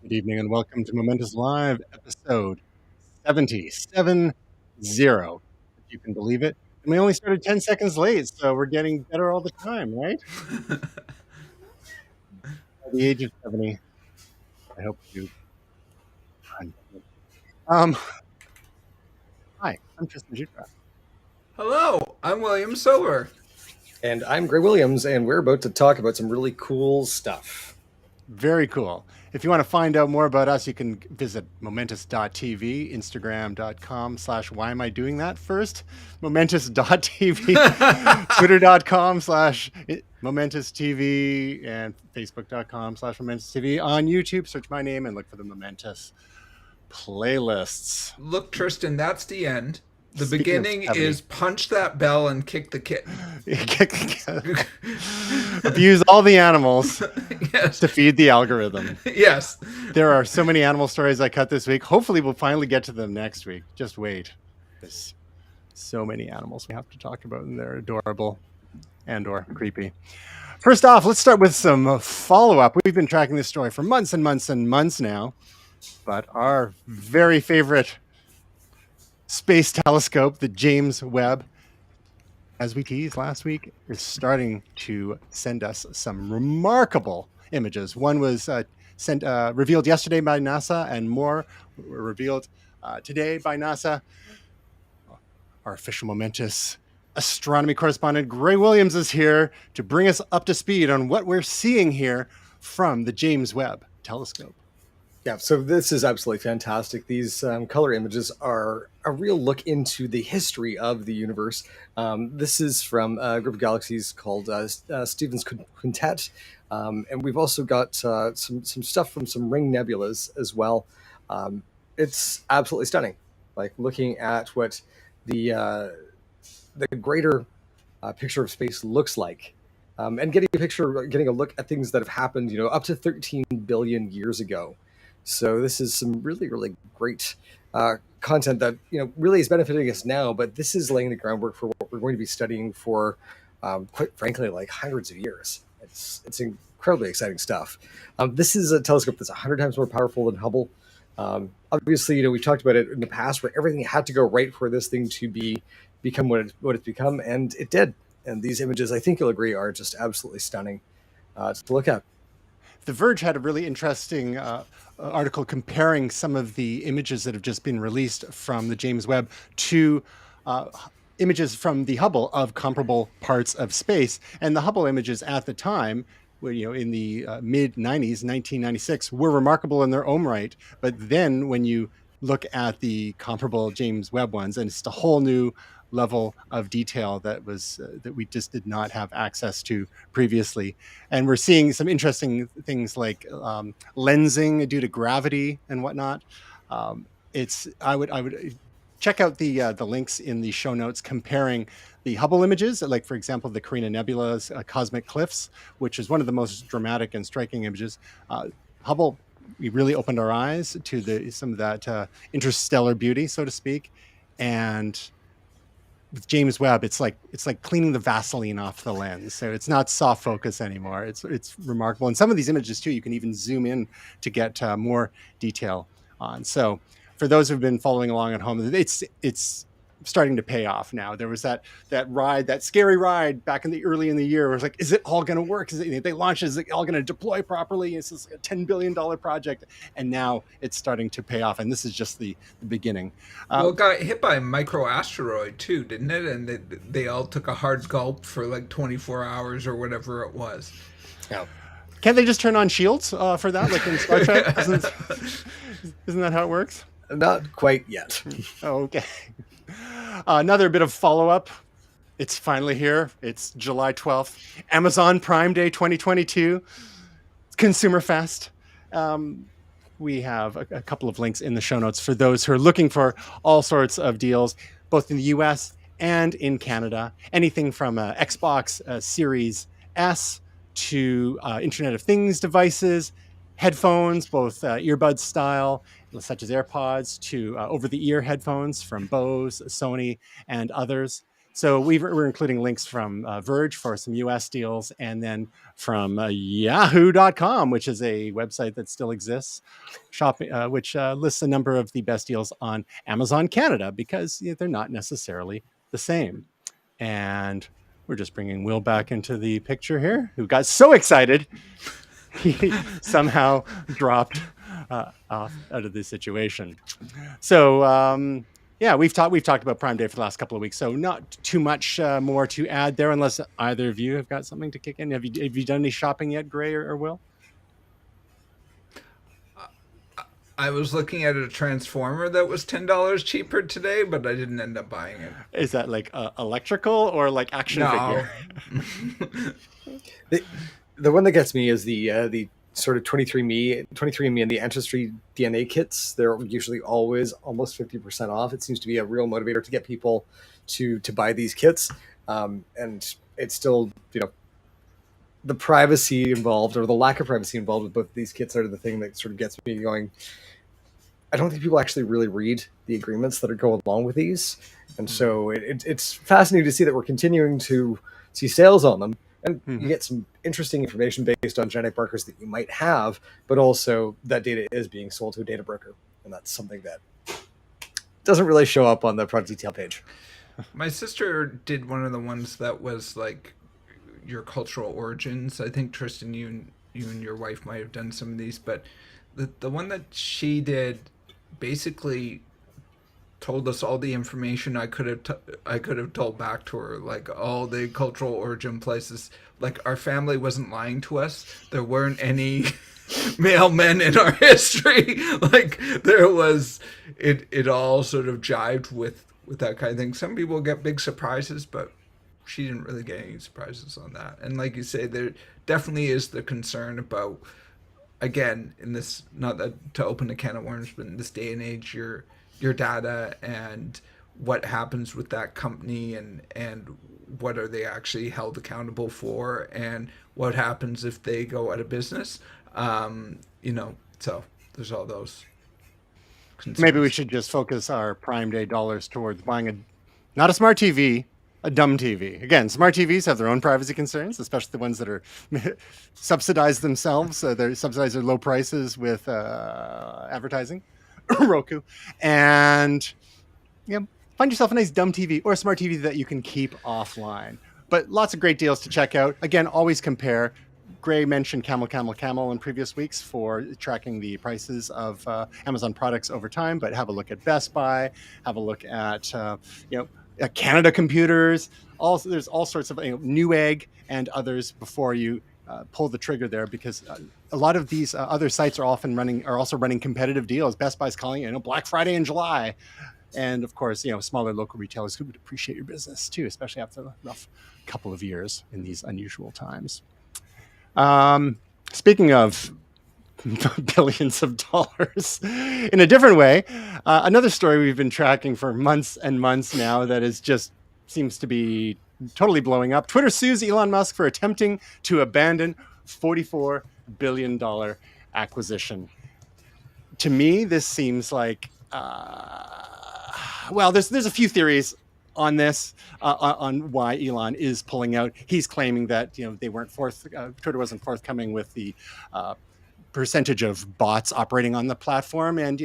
Good evening and welcome to Momentous Live, episode 70, if you can believe it. And we only started 10 seconds late, so we're getting better all the time, right? At the age of 70, I hope you. Um, Hi, I'm Tristan Jutra. Hello, I'm William Silver. And I'm Gray Williams, and we're about to talk about some really cool stuff. Very cool. If you want to find out more about us, you can visit momentous.tv, instagram.com/why am I doing that first? Momentous.tv, twitter.com/momentous.tv, and facebook.com/momentous.tv. On YouTube, search my name and look for the Momentous playlists. Look, Tristan, that's the end. The Speaking of beginning 70. is punch that bell and kick the kitten. Abuse all the animals Yes. to feed the algorithm. Yes. There are so many animal stories I cut this week. Hopefully, we'll finally get to them next week. Just wait. There's so many animals we have to talk about, and they're adorable and/or creepy. First off, let's start with some follow-up. We've been tracking this story for months and months and months now, but our very favorite space telescope, the James Webb, as we teased last week, is starting to send us some remarkable images. One was revealed yesterday by NASA, and more were revealed today by NASA. Our official momentous astronomy correspondent Gray Williams is here to bring us up to speed on what we're seeing here from the James Webb telescope. Yeah, so this is absolutely fantastic. These color images are a real look into the history of the universe. This is from a group of galaxies called Stephan's Quintet, and we've also got some stuff from some ring nebulas as well. It's absolutely stunning. Like looking at what the greater picture of space looks like, and getting a look at things that have happened, up to 13 billion years ago. So this is some really, really great content that really is benefiting us now. But this is laying the groundwork for what we're going to be studying for, quite frankly, like hundreds of years. It's incredibly exciting stuff. This is a telescope that's 100 times more powerful than Hubble. Obviously, we've talked about it in the past, where everything had to go right for this thing to become what it's become, and it did. And these images, I think you'll agree, are just absolutely stunning to look at. The Verge had a really interesting article comparing some of the images that have just been released from the James Webb to images from the Hubble of comparable parts of space. And the Hubble images at the time, where, in the mid-90s, 1996, were remarkable in their own right. But then when you look at the comparable James Webb ones, and it's a whole new level of detail that we just did not have access to previously. And we're seeing some interesting things like lensing due to gravity and whatnot. I would check out the links in the show notes comparing the Hubble images, like, for example, the Carina Nebula's cosmic cliffs, which is one of the most dramatic and striking images. Hubble, we really opened our eyes to some of that interstellar beauty, so to speak. And with James Webb, it's like cleaning the Vaseline off the lens. So it's not soft focus anymore. It's remarkable. And some of these images too, you can even zoom in to get more detail on. So for those who've been following along at home, it's starting to pay off now. There was that scary ride back early in the year where it was like, is it all going to work? They launched, is it all going to deploy properly? It's just a $10 billion project. And now it's starting to pay off. And this is just the beginning. Well, it got hit by a microasteroid too, didn't it? And they all took a hard gulp for like 24 hours or whatever it was. Yeah. Can't they just turn on shields for that, like in Star Trek? Isn't that how it works? Not quite yet. Oh, okay. Another bit of follow-up. It's finally here. It's July 12th. Amazon Prime Day 2022. Consumer Fest. We have a couple of links in the show notes for those who are looking for all sorts of deals, both in the US and in Canada. Anything from Xbox Series S to Internet of Things devices, headphones, both earbud style, such as AirPods, to over-the-ear headphones from Bose, Sony, and others. So we're including links from Verge for some US deals, and then from yahoo.com, which is a website that still exists, shopping, which lists a number of the best deals on Amazon Canada, because they're not necessarily the same. And we're just bringing Will back into the picture here, who got so excited he somehow dropped off out of the situation. So yeah, we've talked about Prime Day for the last couple of weeks, so not too much more to add there, unless either of you have got something to kick in. Have you done any shopping yet, Gray or Will? I was looking at a transformer that was $10 cheaper today, but I didn't end up buying it. Is that like electrical or like action No. figure? The one that gets me is the sort of 23andMe and the Ancestry DNA kits. They're usually always almost 50% off. It seems to be a real motivator to get people to buy these kits. And it's still, the privacy involved, or the lack of privacy involved with both of these kits, are the thing that sort of gets me going. I don't think people actually really read the agreements that go along with these. And so it's fascinating to see that we're continuing to see sales on them. And you get some interesting information based on genetic markers that you might have, but also that data is being sold to a data broker. And that's something that doesn't really show up on the product detail page. My sister did one of the ones that was like your cultural origins. I think, Tristan, you and your wife might have done some of these, but the one that she did basically told us all the information I could have told back to her, like all the cultural origin places. Like, our family wasn't lying to us. There weren't any mailmen in our history. Like, there was, it all sort of jived with that kind of thing. Some people get big surprises, but she didn't really get any surprises on that. And like you say, there definitely is the concern about, again, in this, not that to open a can of worms, but in this day and age, your data and what happens with that company, and what are they actually held accountable for, and what happens if they go out of business. So there's all those concerns. Maybe we should just focus our Prime Day dollars towards buying not a smart TV, a dumb TV. Again, smart TVs have their own privacy concerns, especially the ones that are subsidized themselves. They subsidize their low prices with advertising. Roku, and find yourself a nice dumb TV or a smart TV that you can keep offline. But lots of great deals to check out. Again, always compare. Gray mentioned Camel in previous weeks for tracking the prices of Amazon products over time, but have a look at Best Buy, have a look at Canada Computers. Also, there's all sorts of Newegg and others before you pull the trigger there, because a lot of these other sites are also running competitive deals. Best Buy's calling it Black Friday in July, and of course smaller local retailers who would appreciate your business too, especially after a rough couple of years in these unusual times. Speaking of billions of dollars in a different way, another story we've been tracking for months and months now that is just seems to be totally blowing up. Twitter sues Elon Musk for attempting to abandon $44 billion acquisition. To me, this seems like, there's a few theories on this, on why Elon is pulling out. He's claiming that they weren't Twitter wasn't forthcoming with the percentage of bots operating on the platform, and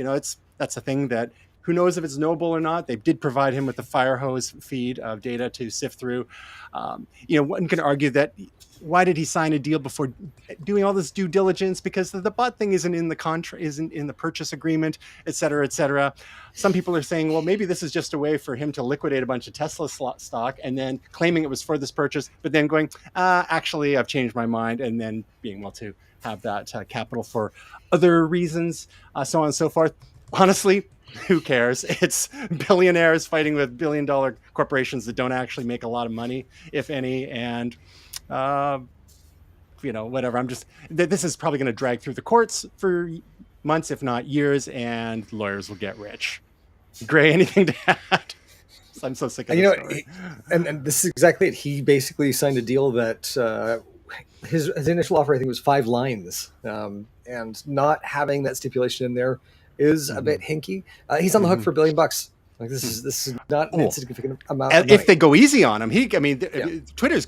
that's a thing that, who knows if it's knowable or not. They did provide him with a fire hose feed of data to sift through. One can argue that why did he sign a deal before doing all this due diligence? Because the bot thing isn't in the isn't in the purchase agreement, et cetera, et cetera. Some people are saying, well, maybe this is just a way for him to liquidate a bunch of Tesla stock and then claiming it was for this purchase, but then going, actually, I've changed my mind, and then being able to have that capital for other reasons, so on and so forth. Honestly, who cares? It's billionaires fighting with billion-dollar corporations that don't actually make a lot of money, if any. And, whatever. This is probably going to drag through the courts for months, if not years, and lawyers will get rich. Gray, anything to add? I'm so sick of this story. And this is exactly it. He basically signed a deal that his initial offer, I think, was 5 lines. And not having that stipulation in there is a bit hinky. He's on the hook for $1 billion. Like this is not an Oh, insignificant amount of and if money. they go easy on him, Yeah. Twitter's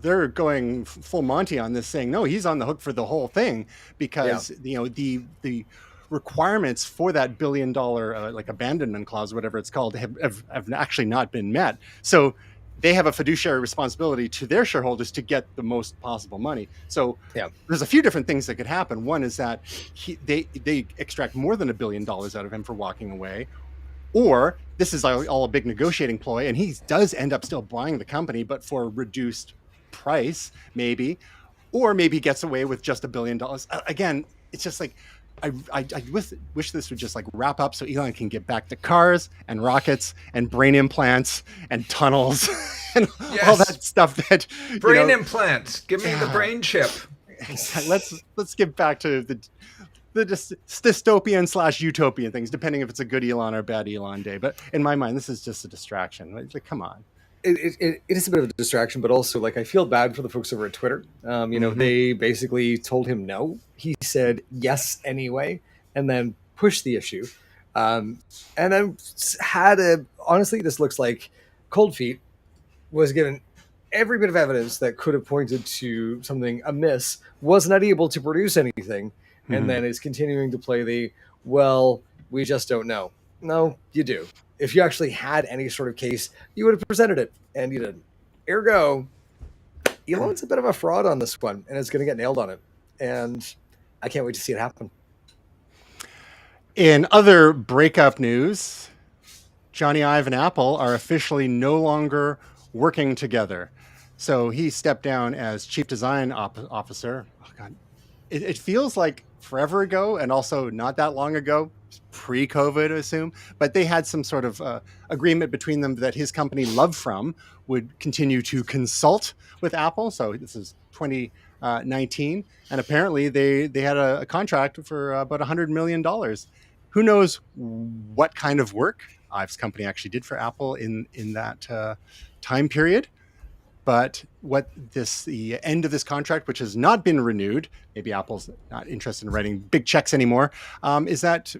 they're going full Monty on this, saying no, he's on the hook for the whole thing Yeah. because the requirements for that $1 billion like abandonment clause, whatever it's called, have actually not been met. So they have a fiduciary responsibility to their shareholders to get the most possible money. So Yeah. there's a few different things that could happen. One is that they extract more than $1 billion out of him for walking away, or this is all a big negotiating ploy, and he does end up still buying the company, but for a reduced price, maybe, or maybe gets away with just $1 billion. Again, it's just like I wish this would just like wrap up so Elon can get back to cars and rockets and brain implants and tunnels and all Yes. that stuff that Brain implants. Give me the brain chip. let's get back to the dystopian / utopian things, depending if it's a good Elon or bad Elon day. But in my mind, this is just a distraction. Like, come on. It is a bit of a distraction, but also like I feel bad for the folks over at Twitter. They basically told him no. He said yes anyway, and then pushed the issue. And then honestly, this looks like Cold Feet was given every bit of evidence that could have pointed to something amiss, was not able to produce anything, and then is continuing to play we just don't know. No, you do. If you actually had any sort of case, you would have presented it, and you didn't. Ergo, Elon's a bit of a fraud on this one, and it's going to get nailed on it. And I can't wait to see it happen. In other breakup news, Johnny Ive and Apple are officially no longer working together. So he stepped down as chief design officer. Oh God, it feels like forever ago, and also not that long ago, pre-COVID, I assume. But they had some sort of agreement between them that his company, Lovefrom, would continue to consult with Apple. So this is 2019, and apparently they had a contract for about $100 million. Who knows what kind of work Ive's company actually did for Apple in that time period? But the end of this contract, which has not been renewed, maybe Apple's not interested in writing big checks anymore, is that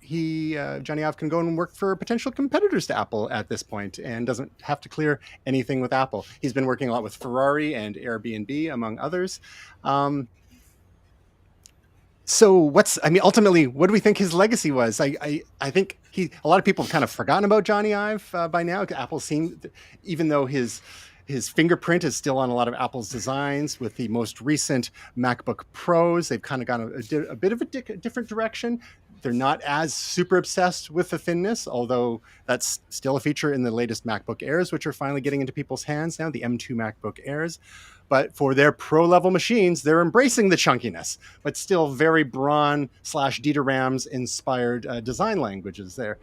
Johnny Ive can go and work for potential competitors to Apple at this point and doesn't have to clear anything with Apple. He's been working a lot with Ferrari and Airbnb, among others. So ultimately, what do we think his legacy was? I think a lot of people have kind of forgotten about Johnny Ive by now. Apple seemed, even though his fingerprint is still on a lot of Apple's designs, with the most recent MacBook Pros, they've kind of gone a bit of a different direction. They're not as super obsessed with the thinness, although that's still a feature in the latest MacBook Airs, which are finally getting into people's hands now, the M2 MacBook Airs. But for their pro-level machines, they're embracing the chunkiness, but still very Braun / Dieter Rams inspired design languages there.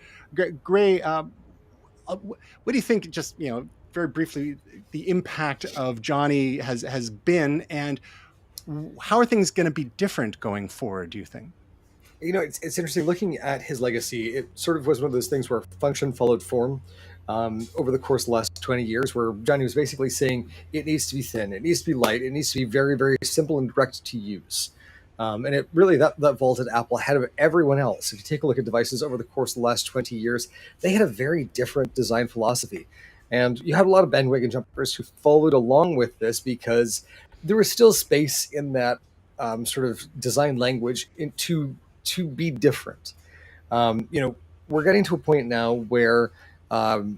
Gray, what do you think, just, very briefly, the impact of Johnny has been, and how are things going to be different going forward, do you think? It's interesting looking at his legacy. It sort of was one of those things where function followed form over the course of the last 20 years, where Johnny was basically saying it needs to be thin, it needs to be light, it needs to be very, very simple and direct to use. And it really, that vaulted Apple ahead of everyone else. If you take a look at devices over the course of the last 20 years, they had a very different design philosophy. And you had a lot of bandwagon jumpers who followed along with this because there was still space in that sort of design language to be different. We're getting to a point now where, form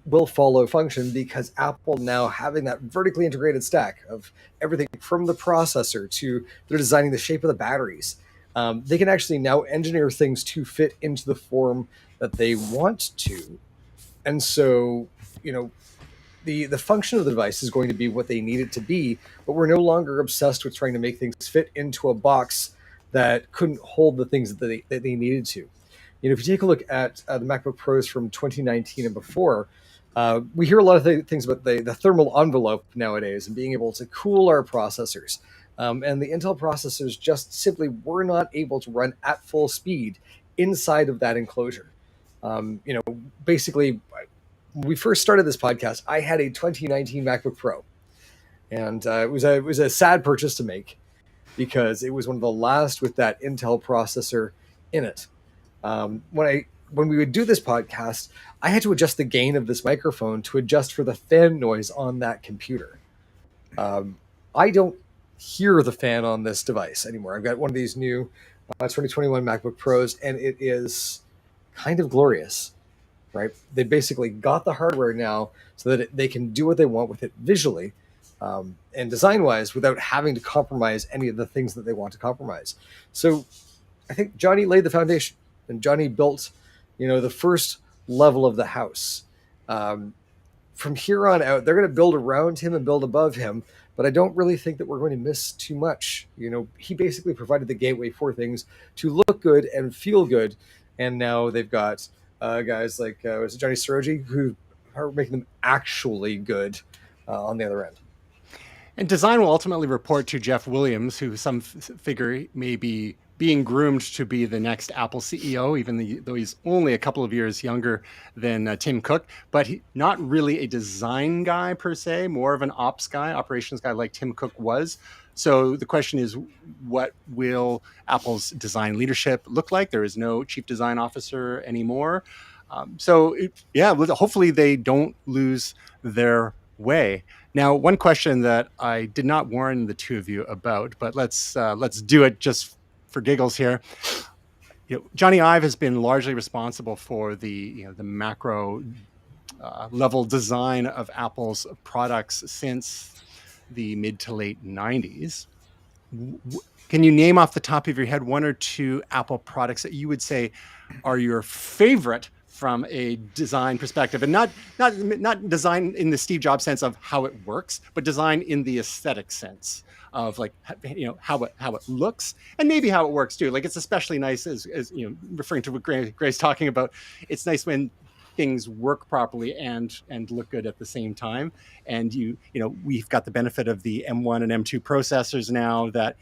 will follow function, because Apple now having that vertically integrated stack of everything from the processor to they're designing the shape of the batteries. They can actually now engineer things to fit into the form that they want to. And so, the function of the device is going to be what they need it to be, but we're no longer obsessed with trying to make things fit into a box that couldn't hold the things that they needed to. If you take a look at the MacBook Pros from 2019 and before, we hear a lot of things about the thermal envelope nowadays and being able to cool our processors. And the Intel processors just simply were not able to run at full speed inside of that enclosure. Basically, when we first started this podcast, I had a 2019 MacBook Pro, and it was a sad purchase to make, because it was one of the last with that Intel processor in it. When I when we would do this podcast, I had to adjust the gain of this microphone to adjust for the fan noise on that computer. I don't hear the fan on this device anymore. I've got one of these new 2021 MacBook Pros, and it is kind of glorious, right? They basically got the hardware now so that they can do what they want with it visually and design wise without having to compromise any of the things that they want to compromise. So I think Johnny laid the foundation, and Johnny built, the first level of the house. From here on out, they're going to build around him and build above him. But I don't really think that we're going to miss too much. He basically provided the gateway for things to look good and feel good. And now they've got guys like was it Johnny Soroji who are making them actually good on the other end. And design will ultimately report to Jeff Williams, who some figure may be being groomed to be the next Apple CEO, even though he's only a couple of years younger than Tim Cook. But not really a design guy per se, more of an ops guy, operations guy like Tim Cook was. So the question is, what will Apple's design leadership look like? There is no chief design officer anymore. Hopefully they don't lose their way. Now, one question that I did not warn the two of you about, but let's do it just for giggles here. Johnny Ive has been largely responsible for the macro level design of Apple's products since the mid to late 90s. Can you name off the top of your head one or two Apple products that you would say are your favorite from a design perspective, and not design in the Steve Jobs sense of how it works, but design in the aesthetic sense of how it looks and maybe how it works too. Like, it's especially nice as referring to what Gray's talking about. It's nice when things work properly and look good at the same time. And we've got the benefit of the M1 and M2 processors now that,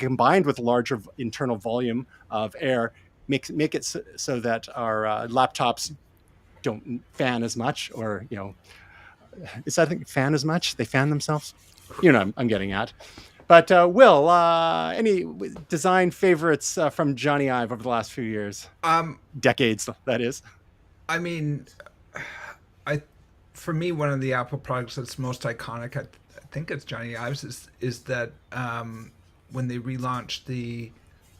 combined with larger internal volume of air, make it so that our laptops don't fan as much, or is that thing fan as much? They fan themselves. I'm getting at. But Will, any design favorites from Johnny Ive over the last few years? Decades, that is. I mean, for me, one of the Apple products that's most iconic, I think it's Johnny Ive's, is that when they relaunched the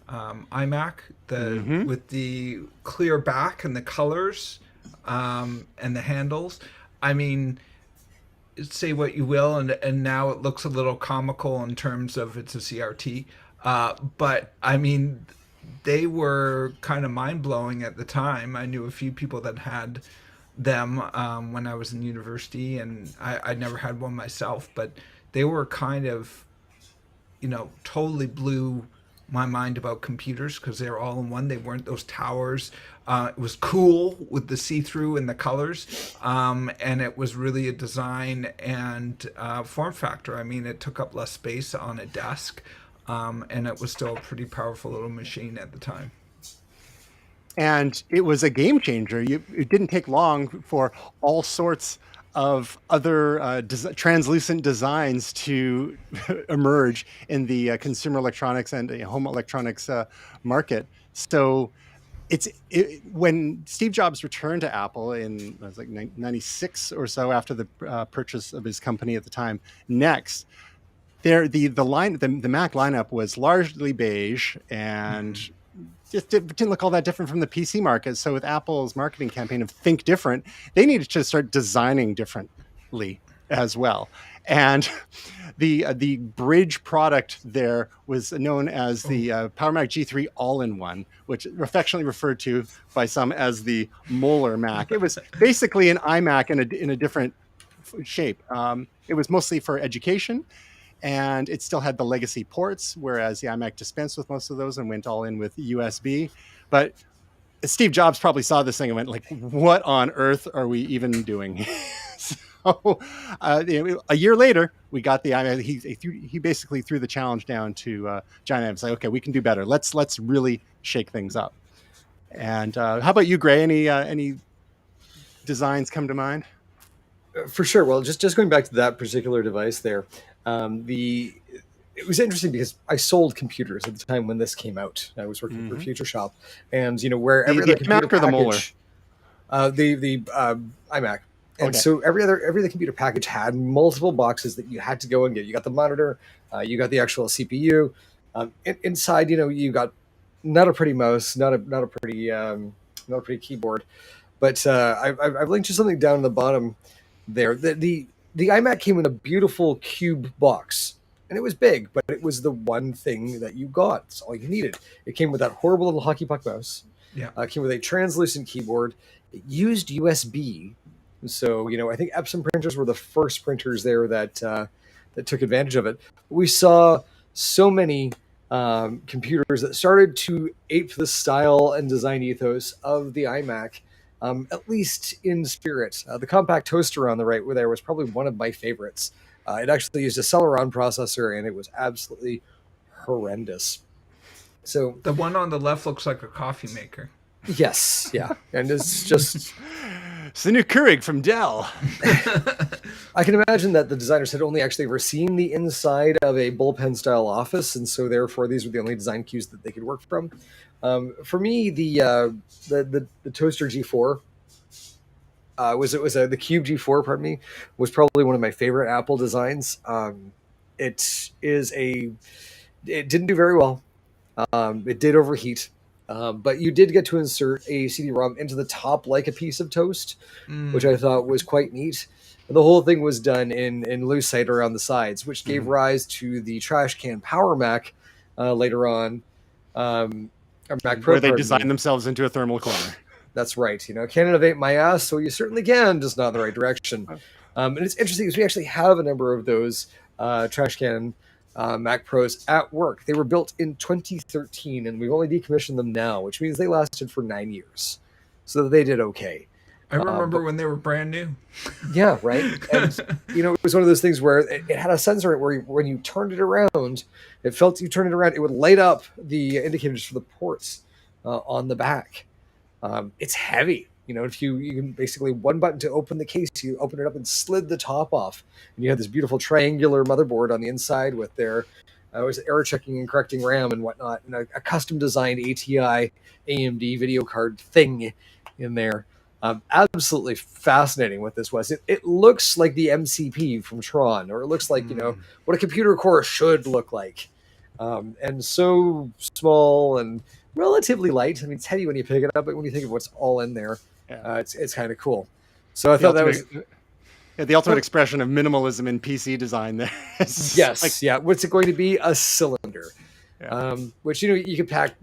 iMac, with the clear back and the colors and the handles. I mean, say what you will, and now it looks a little comical in terms of it's a CRT. But I mean, they were kind of mind blowing at the time. I knew a few people that had them when I was in university, and I never had one myself, but they were kind of, totally blew my mind about computers because they're all in one. They weren't those towers. It was cool with the see-through and the colors, and it was really a design and form factor. I mean, it took up less space on a desk, and it was still a pretty powerful little machine at the time. And it was a game changer. It didn't take long for all sorts of other translucent designs to emerge in the consumer electronics and home electronics market. So when Steve Jobs returned to Apple in, it was like 96 or so, after the purchase of his company at the time, Next, the Mac lineup was largely beige and just didn't look all that different from the PC market. So with Apple's marketing campaign of Think Different, they needed to start designing differently as well. And the bridge product there was known as the Power Mac G3 All-in-One, which affectionately referred to by some as the Molar Mac. It was basically an iMac in a different shape. It was mostly for education, and it still had the legacy ports, whereas the iMac dispensed with most of those and went all in with USB. But Steve Jobs probably saw this thing and went like, what on earth are we even doing? So a year later, we got the iMac. He basically threw the challenge down to Johnny Ive and said, okay, we can do better. Let's really shake things up. And how about you, Gray? Any designs come to mind? For sure. Well, just going back to that particular device there, it was interesting because I sold computers at the time when this came out. I was working for Hmm. Future Shop, and where The every other the computer iMac or the Molar? package, the iMac, and Okay. so every other computer package had multiple boxes that you had to go and get. You got the monitor, you got the actual CPU. Inside, you got not a pretty mouse, not a pretty keyboard, but I've linked you something down in the bottom there. The iMac came in a beautiful cube box, and it was big, but it was the one thing that you got. It's all you needed. It came with that horrible little hockey puck mouse. Yeah. It came with a translucent keyboard. It used USB, so I think Epson printers were the first printers there that took advantage of it. We saw so many computers that started to ape the style and design ethos of the iMac, at least in spirit. The compact toaster on the right there was probably one of my favorites. It actually used a Celeron processor, and it was absolutely horrendous. So, The one on the left looks like a coffee maker. yes, yeah, and it's just It's the new Keurig from Dell. I can imagine that the designers had only actually ever seen the inside of a bullpen style office, and so therefore these were the only design cues that they could work from. For me, the toaster G4 the Cube G4, pardon me, was probably one of my favorite Apple designs. It is a it didn't do very well. It did overheat. But you did get to insert a CD-ROM into the top like a piece of toast, which I thought was quite neat. And the whole thing was done in lucite around the sides, which gave rise to the trash can Power Mac later on. Or Mac Pro, Where they pardon me. designed themselves into a thermal corner. That's right. Can't innovate my ass, so you certainly can, just not in the right direction. And it's interesting because we actually have a number of those trash can Mac Pros at work. They were built in 2013, and we've only decommissioned them now, which means they lasted for 9 years. So they did okay. I remember But when they were brand new. yeah, right. And it was one of those things where it had a sensor in it where when you turned it around, it felt you turn it around, it would light up the indicators for the ports on the back. It's heavy. If you can basically one button to open the case, you open it up and slid the top off, and you have this beautiful triangular motherboard on the inside with their was error checking and correcting RAM and whatnot, and a custom designed ATI AMD video card thing in there. Absolutely fascinating what this was. It looks like the MCP from Tron, or it looks like what a computer core should look like, and so small and relatively light. I mean, it's heavy when you pick it up, but when you think of what's all in there, it's kind of cool. So I thought that was the ultimate expression of minimalism in PC design. There, yes, yeah. What's it going to be? A cylinder, which you could pack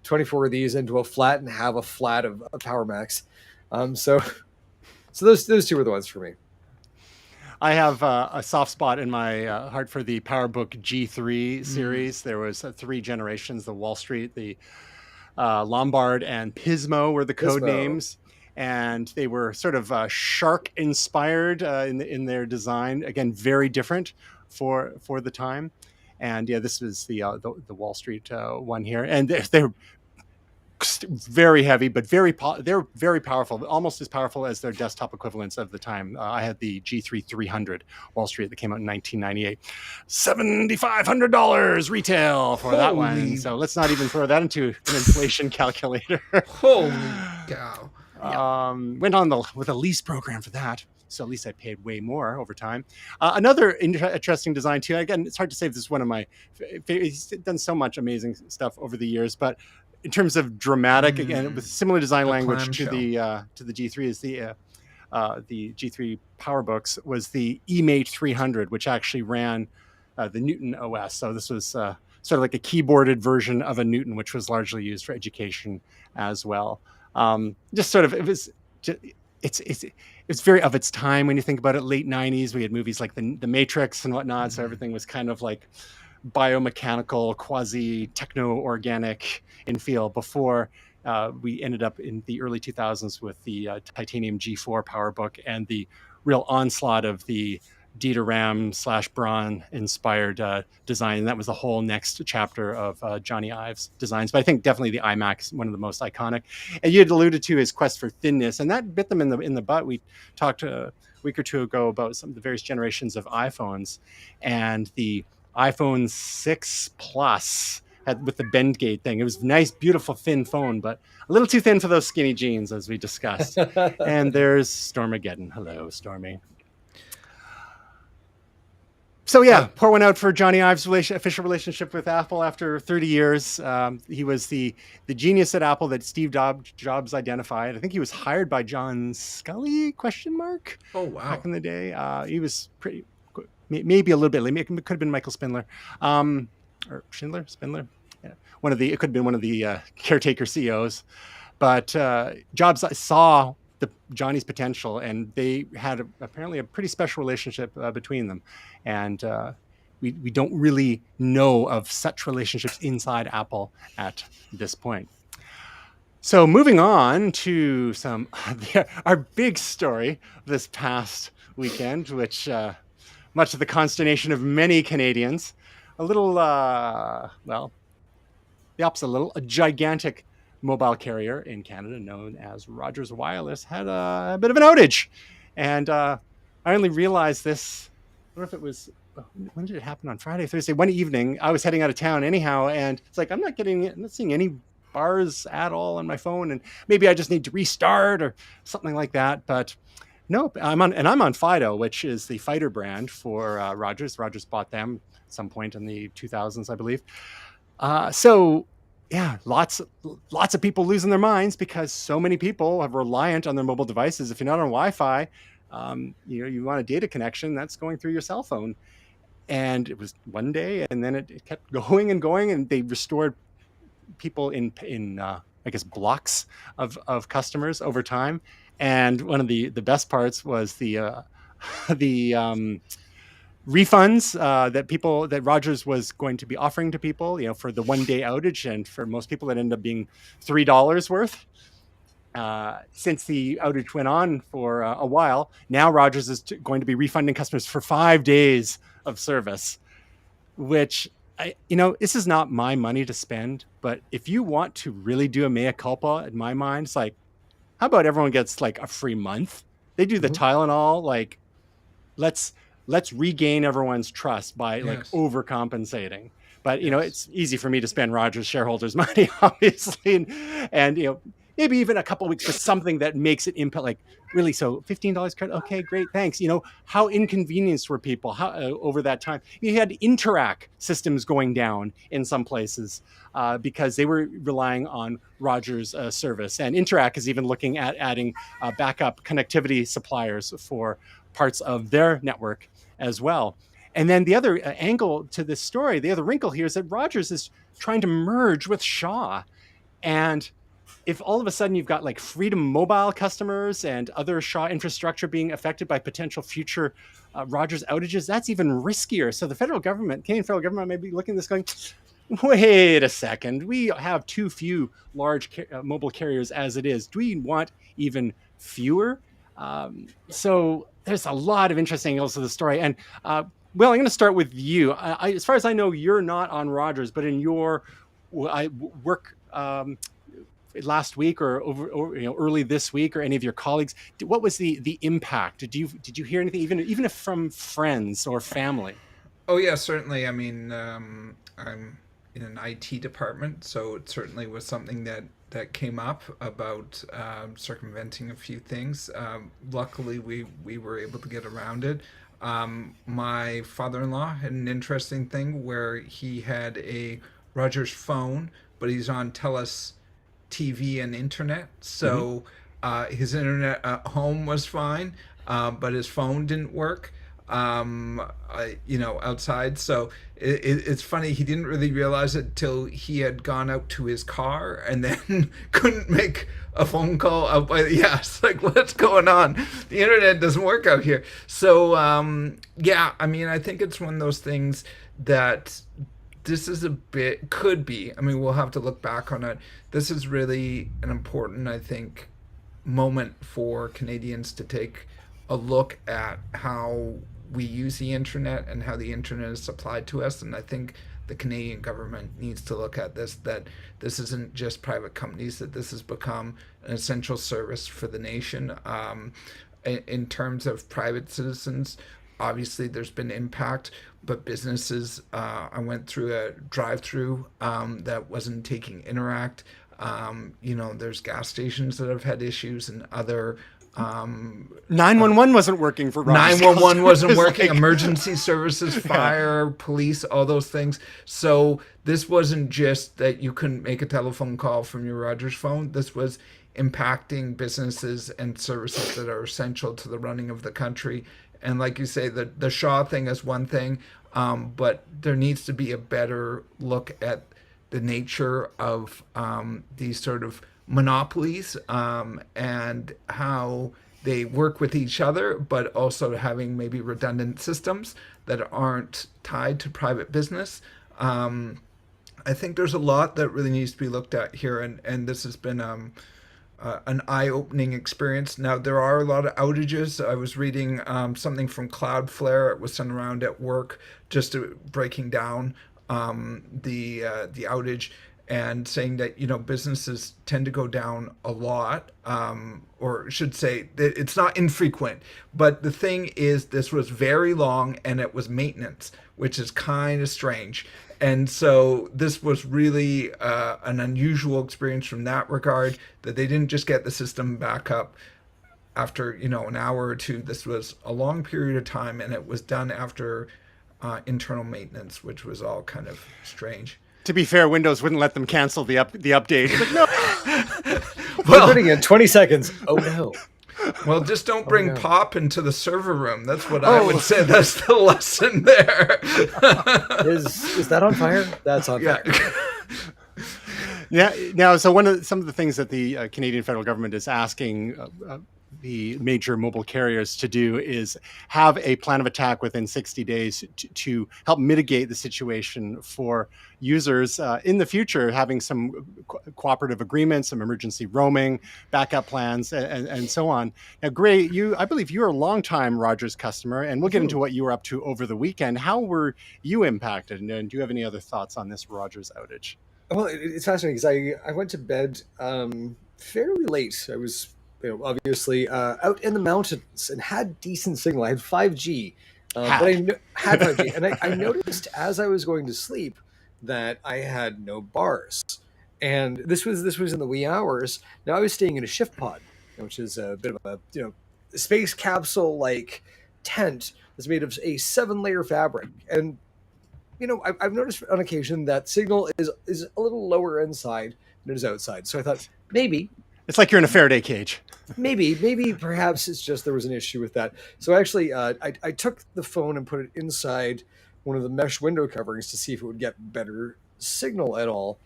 24 of these into a flat and have a flat of Power Macs. So those two were the ones for me. I have a soft spot in my heart for the PowerBook G3 series. There was 3 generations: the Wall Street, the Lombard, and Pismo were the code names, and they were sort of shark inspired in their design. Again, very different for the time. And yeah, this was the Wall Street one here, and they're very heavy, but they're very powerful, almost as powerful as their desktop equivalents of the time. I had the G3 300 Wall Street that came out in 1998. $7,500 retail for that one. So let's not even throw that into an inflation calculator. Holy cow. Went on with a lease program for that. So at least I paid way more over time. Another interesting design too. Again, it's hard to say if this is one of my favorites. He's done so much amazing stuff over the years, but in terms of dramatic, again, with similar design language to the G3 is the G3 PowerBooks was the eMate 300, which actually ran the Newton OS. So this was sort of like a keyboarded version of a Newton, which was largely used for education as well. Just sort of, it's very of its time when you think about it. Late 90s, we had movies like the Matrix and whatnot, so everything was kind of like biomechanical, quasi techno organic in feel before we ended up in the early 2000s with the titanium G4 PowerBook and the real onslaught of the DRAM / Braun inspired design. And that was the whole next chapter of Johnny Ives designs. But I think definitely the iMac is one of the most iconic. And you had alluded to his quest for thinness, and that bit them in the butt. We talked a week or two ago about some of the various generations of iPhones and the iPhone 6 Plus with the bend gate thing. It was a nice, beautiful, thin phone, but a little too thin for those skinny jeans, as we discussed. And there's Stormageddon. Hello, Stormy. So yeah, pour one out for Johnny Ive's official relationship with Apple after 30 years. He was the genius at Apple that Steve Jobs identified. I think he was hired by John Scully? ? Oh wow! Back in the day, he was pretty, maybe a little bit late. It could have been Michael Spindler, or Spindler. Yeah, it could have been one of the caretaker CEOs. But Jobs saw Johnny's potential, and they had apparently a pretty special relationship between them. And we don't really know of such relationships inside Apple at this point. So moving on to our big story this past weekend, which much to the consternation of many Canadians, a gigantic mobile carrier in Canada known as Rogers Wireless had a bit of an outage. And I only realized this, I don't know if it was, when did it happen? On Friday, Thursday, one evening. I was heading out of town anyhow, and it's like, I'm not seeing any bars at all on my phone, and maybe I just need to restart or something like that. But nope, I'm on Fido, which is the fighter brand for Rogers. Rogers bought them at some point in the 2000s, I believe. So yeah, lots of people losing their minds because so many people are reliant on their mobile devices. If you're not on Wi-Fi, you want a data connection that's going through your cell phone. And it was one day, and then it kept going and going, and they restored people in I guess blocks of customers over time. And one of the best parts was the refunds that Rogers was going to be offering to people, for the 1 day outage, and for most people that ended up being $3 worth. Since the outage went on for a while, now Rogers is going to be refunding customers for 5 days of service, which this is not my money to spend, but if you want to really do a mea culpa, in my mind, it's like, how about everyone gets like a free month? They do the Tylenol, like let's regain everyone's trust by like overcompensating. But it's easy for me to spend Rogers shareholders' money, obviously, and maybe even a couple of weeks for something that makes it impact, like really. So $15 credit, okay, great, thanks. How inconvenienced were people over that time? You had Interac systems going down in some places because they were relying on Rogers service, and Interac is even looking at adding backup connectivity suppliers for parts of their network as well. And then the other angle to this story, the other wrinkle here, is that Rogers is trying to merge with Shaw. And if all of a sudden you've got like Freedom Mobile customers and other Shaw infrastructure being affected by potential future Rogers outages, that's even riskier. So the Canadian federal government may be looking at this going, wait a second, we have too few large mobile carriers as it is. Do we want even fewer? So there's a lot of interesting angles to the story. And Will, I'm going to start with you. As far as I know, you're not on Rogers, but in your work last week or early this week, or any of your colleagues, what was the impact? Did you hear anything, even if from friends or family? Oh yeah, certainly. I mean, I'm in an IT department, so it certainly was something that came up about circumventing a few things. Luckily, we were able to get around it. My father-in-law had an interesting thing where he had a Rogers phone, but he's on TELUS TV and internet, so his internet at home was fine, but his phone didn't work. Outside. So it's funny. He didn't really realize it till he had gone out to his car and then couldn't make a phone call out by it's like, what's going on? The internet doesn't work out here. So, I mean, I think it's one of those things that this is could be, I mean, we'll have to look back on it. This is really an important, I think, moment for Canadians to take a look at how we use the internet and how the internet is supplied to us. And I think the Canadian government needs to look at this, that this isn't just private companies, that this has become an essential service for the nation. In terms of private citizens, obviously there's been impact, but businesses, I went through a drive-through that wasn't taking Interact. There's gas stations that have had issues, and other 911 wasn't working for Rogers 911 wasn't customers, working, like- emergency services, fire, police, all those things. So this wasn't just that you couldn't make a telephone call from your Rogers phone. This was impacting businesses and services that are essential to the running of the country. And like you say, the Shaw thing is one thing, but there needs to be a better look at the nature of these sort of monopolies, and how they work with each other, but also having maybe redundant systems that aren't tied to private business. I think there's a lot that really needs to be looked at here, and this has been an eye-opening experience. Now, there are a lot of outages. I was reading something from Cloudflare. It was sent around at work, just breaking down the outage, and saying that businesses tend to go down a lot, or should say that it's not infrequent. But the thing is, this was very long, and it was maintenance, which is kind of strange. And so this was really an unusual experience from that regard, that they didn't just get the system back up after an hour or two. This was a long period of time, and it was done after internal maintenance, which was all kind of strange. To be fair, Windows wouldn't let them cancel the update. But no. Well, putting in 20 seconds. Oh no. Well, just don't bring pop into the server room. That's what I would say. That's the lesson there. Is that on fire? That's on fire. Yeah. Now, so some of the things that the Canadian federal government is asking the major mobile carriers to do is have a plan of attack within 60 days to help mitigate the situation for users in the future, having some cooperative agreements, some emergency roaming, backup plans, and so on. Now, Gray, I believe you're a longtime Rogers customer, and we'll get into what you were up to over the weekend. How were you impacted? And do you have any other thoughts on this Rogers outage? Well, it's fascinating because I went to bed fairly late. I was obviously out in the mountains and had decent signal. I had 5G, but I had 5G, and I noticed as I was going to sleep that I had no bars, and this was in the wee hours. Now I was staying in a shift pod, which is a bit of a space capsule like tent that's made of a 7-layer fabric, and I've noticed on occasion that signal is a little lower inside than it is outside. So I thought maybe it's like you're in a Faraday cage. Maybe perhaps it's just there was an issue with that. So actually, I took the phone and put it inside one of the mesh window coverings to see if it would get better signal at all,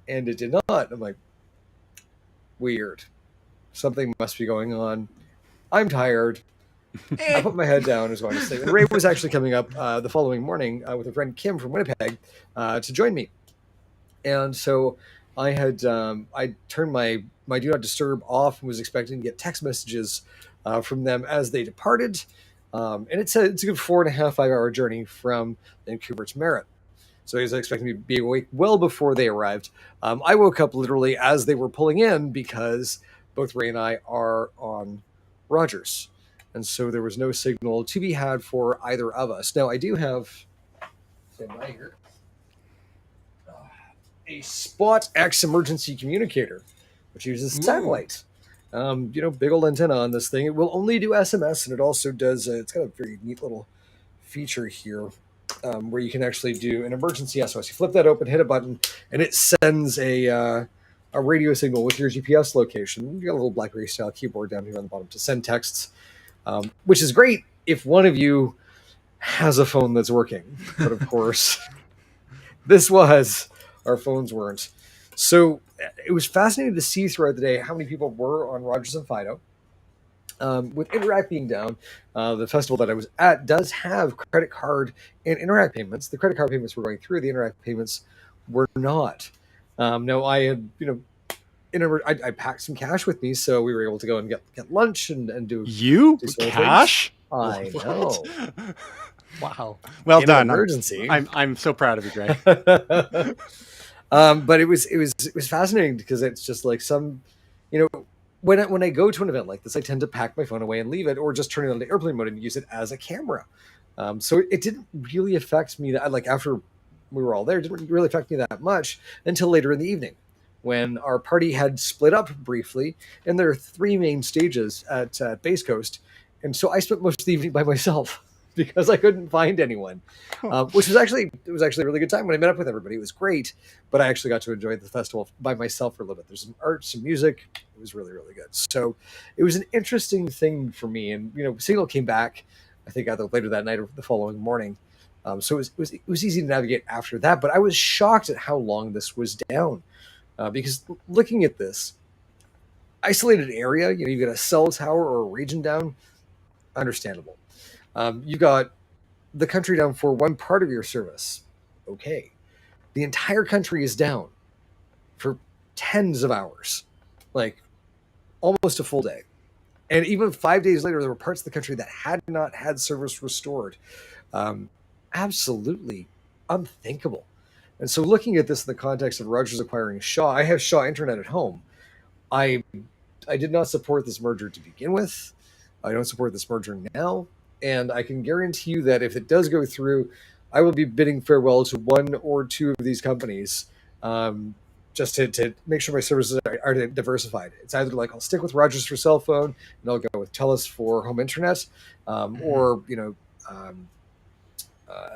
and it did not. I'm like, weird. Something must be going on. I'm tired. I put my head down and was going to sleep. And Ray was actually coming up the following morning with a friend Kim from Winnipeg to join me, and so I had I turned my do not disturb off and was expecting to get text messages from them as they departed. And it's a good 4.5 5-hour journey from Vancouver to Merritt. So I was expecting to be awake well before they arrived. I woke up literally as they were pulling in because both Ray and I are on Rogers. And so there was no signal to be had for either of us. Now I do have, stand by here, a Spot X emergency communicator, which uses satellite. Big old antenna on this thing. It will only do SMS, and it also does. It's got a very neat little feature here where you can actually do an emergency SOS. You flip that open, hit a button, and it sends a radio signal with your GPS location. You got a little BlackBerry style keyboard down here on the bottom to send texts, which is great if one of you has a phone that's working. But of course, our phones weren't. So it was fascinating to see throughout the day how many people were on Rogers and Fido. With Interact being down, the festival that I was at does have credit card and Interact payments. The credit card payments were going through. The Interact payments were not. No, I had, I packed some cash with me, so we were able to go and get lunch and do cash. I know. Wow. Well done. Emergency. I'm so proud of you, Greg. But it was fascinating because it's just like when I go to an event like this, I tend to pack my phone away and leave it, or just turn it on to airplane mode and use it as a camera. So it didn't really affect me that, like, after we were all there, it didn't really affect me that much until later in the evening when our party had split up briefly, and there are three main stages at Base Coast, and so I spent most of the evening by myself because I couldn't find anyone, which was actually it was actually a really good time when I met up with everybody. It was great, but I actually got to enjoy the festival by myself for a little bit. There's some art, some music. It was really really good. So it was an interesting thing for me, and Signal came back, I think either later that night or the following morning. So it was easy to navigate after that, but I was shocked at how long this was down. Because looking at this isolated area, you got a cell tower or a region down, understandable. You got the country down for one part of your service, okay. The entire country is down for tens of hours, like almost a full day. And even 5 days later, there were parts of the country that had not had service restored. Um, Absolutely unthinkable. And so, looking at this in the context of Rogers acquiring Shaw, I have Shaw Internet at home. I I did not support this merger to begin with. I don't support this merger now, and I can guarantee you that if it does go through, I will be bidding farewell to one or two of these companies, um, just to make sure my services are diversified. It's either like I'll stick with Rogers for cell phone, and I'll go with TELUS for home internet, Hmm. or Um,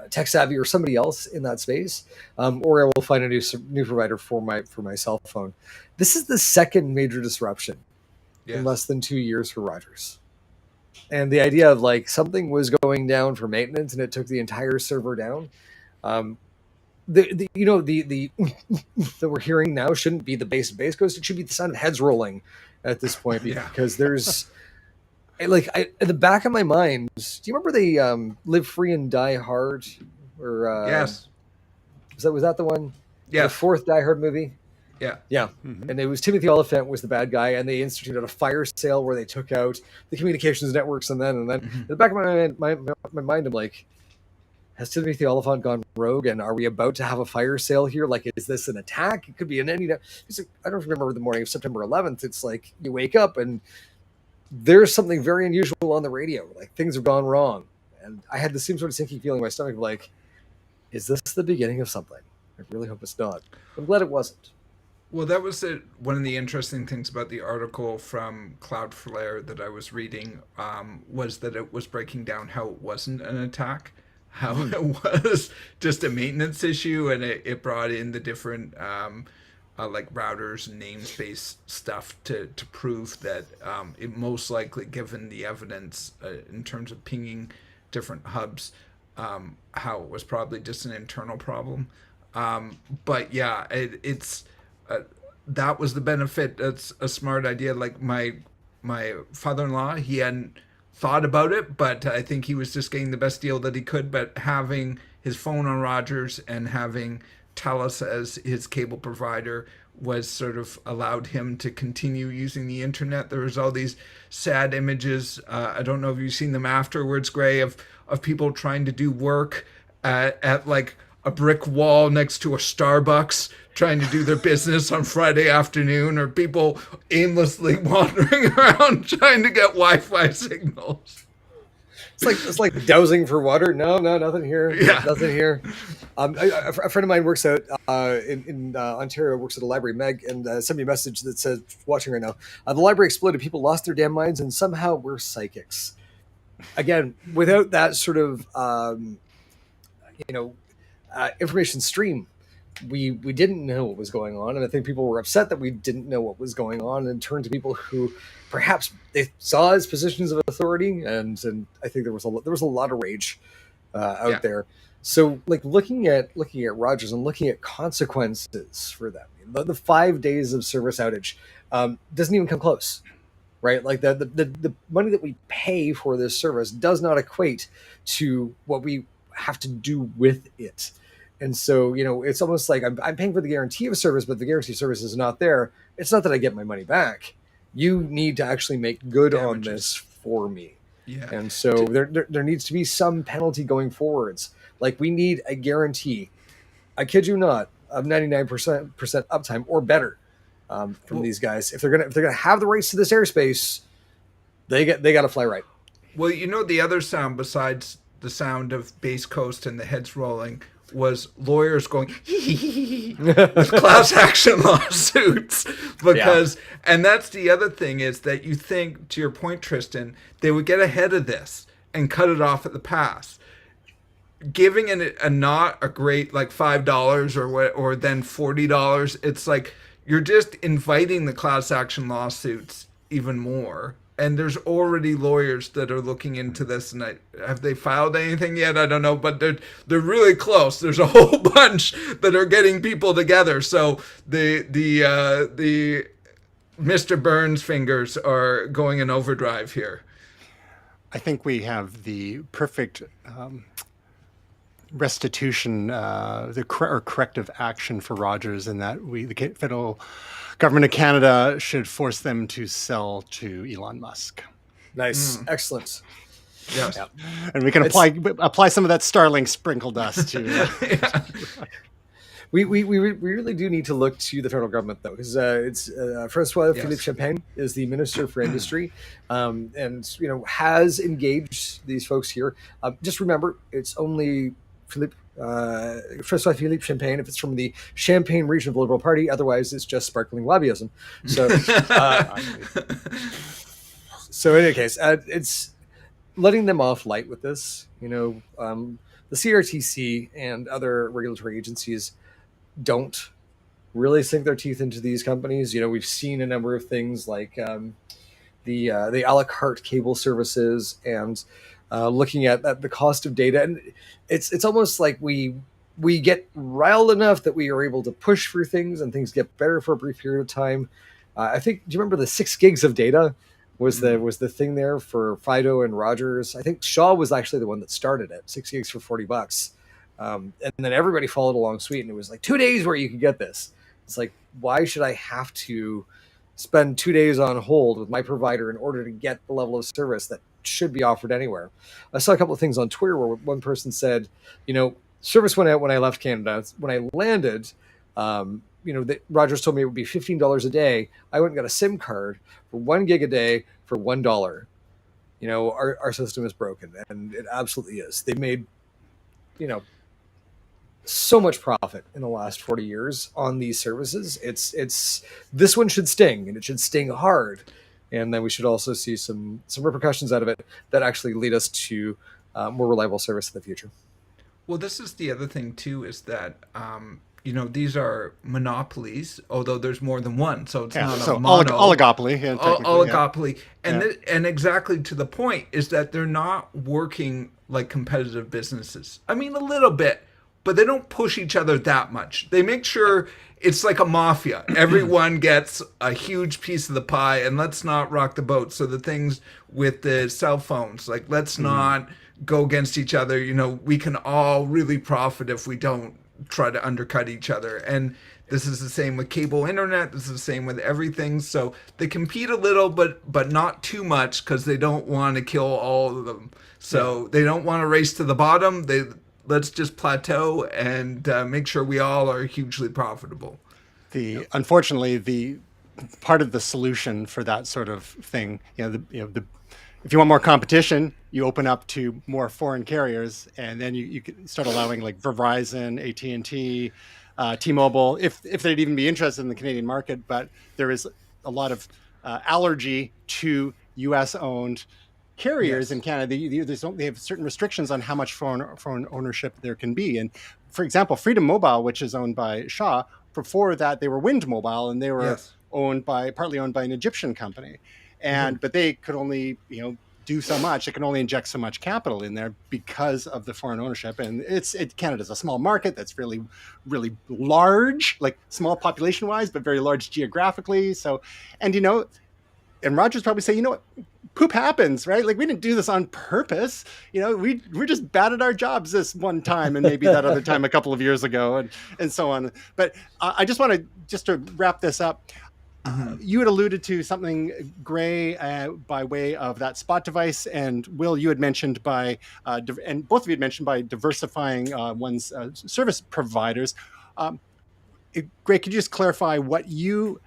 Tech Savvy or somebody else in that space, or I will find a new provider for my cell phone. This is the second major disruption in Yes. less than 2 years for Rogers, and the idea of like something was going down for maintenance and it took the entire server down. Um, the that we're hearing now shouldn't be the base coast. It should be the sound of heads rolling at this point Yeah. because there's like in the back of my mind. Do you remember the Live Free and Die Hard? Or Yes. was that the one? The Yes. fourth Die Hard movie? Yeah. Yeah. Mhm. And it was Timothy Oliphant was the bad guy, and they instituted a fire sale where they took out the communications networks, and then in Hmm. the back of my mind, I'm like, has Timothy Oliphant gone rogue, and are we about to have a fire sale here? Like, is this an attack? It could be an any. I don't remember the morning of September 11th. It's like you wake up and there's something very unusual on the radio. Like things have gone wrong, and I had the same sort of sinking feeling in my stomach, of like, is this the beginning of something? I really hope it's not. I'm glad it wasn't. Well, that was one of the interesting things about the article from Cloudflare that I was reading, was that it was breaking down how it wasn't an attack, how Mm-hmm. it was just a maintenance issue, and it brought in the different like routers and namespace stuff to prove that it most likely, given the evidence in terms of pinging different hubs, how it was probably just an internal problem. But yeah, it's uh, that was the benefit. That's a smart idea. Like my father-in-law, he hadn't thought about it, but I think he was just getting the best deal that he could. But having his phone on Rogers and having TELUS as his cable provider was sort of allowed him to continue using the internet. There was all these sad images. I don't know if you've seen them afterwards, Gray, of people trying to do work at like a brick wall next to a Starbucks trying to do their business on Friday afternoon, or people aimlessly wandering around trying to get Wi-Fi signals. It's like dowsing for water. No, no, nothing here. Yeah. Nothing here. A friend of mine works out in Ontario, works at a library, Meg, and sent me a message that says, watching right now, the library exploded. People lost their damn minds, and somehow we're psychics. Again, without that sort of you know information stream, we didn't know what was going on, and I think people were upset that we didn't know what was going on, and turned to people who perhaps they saw as positions of authority, and I think there was a lot of rage Yeah. out there. So, like looking at Rogers and looking at consequences for them, the 5 days of service outage doesn't even come close, right? Like the money that we pay for this service does not equate to what we have to do with it. And so, it's almost like I'm paying for the guarantee of service, but the guarantee of service is not there. It's not that I get my money back. You need to actually make good on this Damages. for me. Yeah. And so there needs to be some penalty going forwards. Like we need a guarantee. I kid you not, of 99% uptime or better from Well, these guys. If they're gonna have the rights to this airspace, they got to fly right. well, you know the other sound besides the sound of bass coast and the heads rolling was lawyers going with class action lawsuits because and that's the other thing is that you think, to your point, Tristan, they would get ahead of this and cut it off at the pass. Giving it a not a great like $5 or then $40, it's like you're just inviting the class action lawsuits even more. And there's already lawyers that are looking into this, and have they filed anything yet? I don't know, but they're really close. There's a whole bunch that are getting people together. So the Mr. Burns fingers are going in overdrive here. I think we have the perfect restitution, or corrective action for Rogers, in that the federal government of Canada should force them to sell to Elon Musk. Nice. Excellent. Yes. Yeah. And we can apply some of that Starlink sprinkle dust to. We really do need to look to the federal government, though, because it's Francois Philippe Champagne is the Minister for Industry, and has engaged these folks here. Just remember, it's only Francois Philippe Champagne if it's from the Champagne region of the Liberal Party. Otherwise, it's just sparkling lobbyism. So, so in any case, it's letting them off light with this. The CRTC and other regulatory agencies don't really sink their teeth into these companies. We've seen a number of things like the a la carte cable services and looking at the cost of data, and it's almost like we get riled enough that we are able to push for things and things get better for a brief period of time. I think, do you remember the 6 gigs of data was the thing there for Fido and Rogers? I think Shaw was actually the one that started it, 6 gigs for $40. And then everybody followed along suite, and it was like 2 days where you could get this. It's like, why should I have to spend 2 days on hold with my provider in order to get the level of service that should be offered anywhere? I saw a couple of things on Twitter where one person said, service went out when I left Canada. When I landed, Rogers told me it would be $15 a day. I went and got a SIM card for 1 gig a day for $1. Our system is broken, and it absolutely is. They made, so much profit in the last 40 years on these services. It's this one should sting, and it should sting hard. And then we should also see some repercussions out of it that actually lead us to more reliable service in the future. Well, this is the other thing too, is that these are monopolies, although there's more than one, so it's not a oligopoly. Yeah, oligopoly, and exactly to the point is that they're not working like competitive businesses. I mean, a little bit, but they don't push each other that much. They make sure it's like a mafia. Everyone gets a huge piece of the pie, and let's not rock the boat. So the things with the cell phones, like let's not go against each other. We can all really profit if we don't try to undercut each other. And this is the same with cable internet. This is the same with everything. So they compete a little, but not too much, because they don't want to kill all of them. So they don't want to race to the bottom. Let's just plateau and make sure we all are hugely profitable. Unfortunately, the part of the solution for that sort of thing, if you want more competition, you open up to more foreign carriers, and then you can start allowing like Verizon, AT&T, T-Mobile, if they'd even be interested in the Canadian market. But there is a lot of allergy to U.S.-owned carriers in Canada. They have certain restrictions on how much foreign ownership there can be. And for example, Freedom Mobile, which is owned by Shaw, before that they were Wind Mobile, and they were partly owned by an Egyptian company. And but they could only do so much. It can only inject so much capital in there because of the foreign ownership. And Canada's a small market that's really, really large, like small population wise, but very large geographically. So, and Rogers probably say, what, poop happens, right? Like, we didn't do this on purpose. We're just bad at our jobs this one time, and maybe that other time a couple of years ago, and so on. But I just want to wrap this up. You had alluded to something, Gray, by way of that spot device, and Will, you had mentioned and both of you had mentioned by diversifying one's service providers. Gray, could you just clarify what you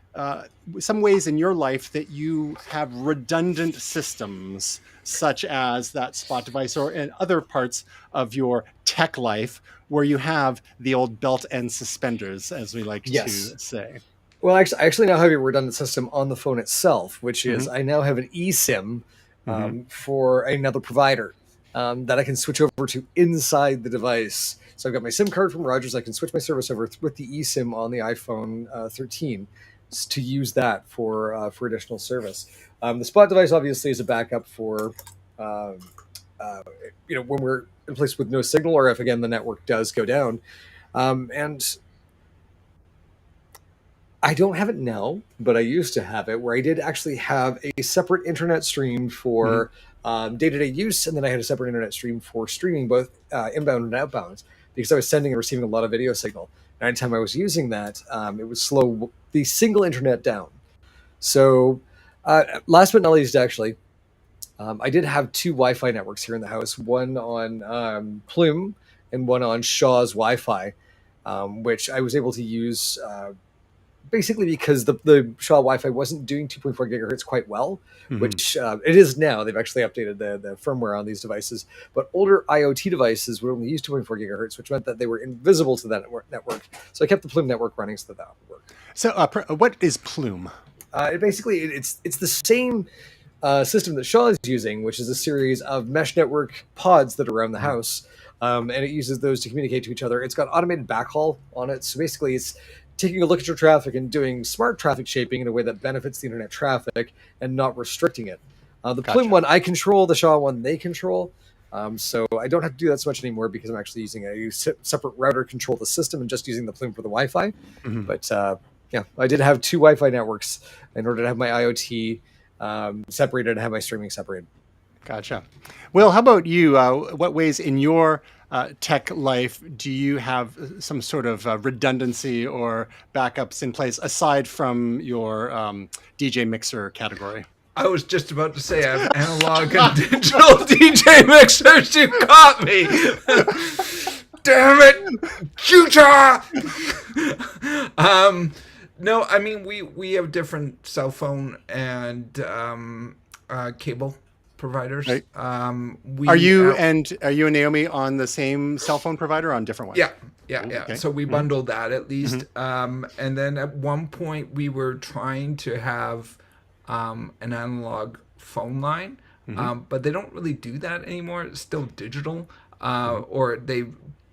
some ways in your life that you have redundant systems, such as that spot device, or in other parts of your tech life where you have the old belt and suspenders, as we like Yes. to say. Well, actually, I actually now have a redundant system on the phone itself, which is Mm-hmm. I now have an eSIM Mm-hmm. for another provider that I can switch over to inside the device. So I've got my SIM card from Rogers. I can switch my service over with the eSIM on the iPhone 13 to use that for additional service. The Spot device obviously is a backup for um, uh, when we're in place with no signal, or if again the network does go down. And I don't have it now, but I used to have it where I did actually have a separate internet stream Mm-hmm. for day-to-day use, and then I had a separate internet stream for streaming both inbound and outbound because I was sending and receiving a lot of video signal. And anytime I was using that, it would slow the single internet down. So, last but not least, actually, I did have two Wi-Fi networks here in the house, one on Plume and one on Shaw's Wi-Fi, which I was able to use basically because the Shaw Wi-Fi wasn't doing 2.4 gigahertz quite well, Mm-hmm. which it is now. They've actually updated the firmware on these devices, but older IoT devices would only use 2.4 gigahertz, which meant that they were invisible to that network. So I kept the Plume network running so that would work. So, what is Plume? It's the same system that Shaw is using, which is a series of mesh network pods that are around the house, and it uses those to communicate to each other. It's got automated backhaul on it, so basically it's taking a look at your traffic and doing smart traffic shaping in a way that benefits the internet traffic and not restricting it. The Gotcha. Plume one I control, the Shaw one they control. So I don't have to do that so much anymore because I'm actually using a separate router to control the system and just using the Plume for the Wi-Fi. Mm-hmm. But yeah, I did have two Wi-Fi networks in order to have my IoT separated and have my streaming separated. Gotcha. Will, how about you? What ways in your tech life do you have some sort of redundancy or backups in place aside from your DJ mixer category? I was just about to say I have analog and digital DJ mixers. You caught me. Damn it, Utah. No, I mean we have different cell phone and cable providers. Right. We Are you and Naomi on the same cell phone provider or on different ones? Yeah. Okay. So we bundled that at least. And then at one point we were trying to have an analog phone line, but they don't really do that anymore. It's still digital, or they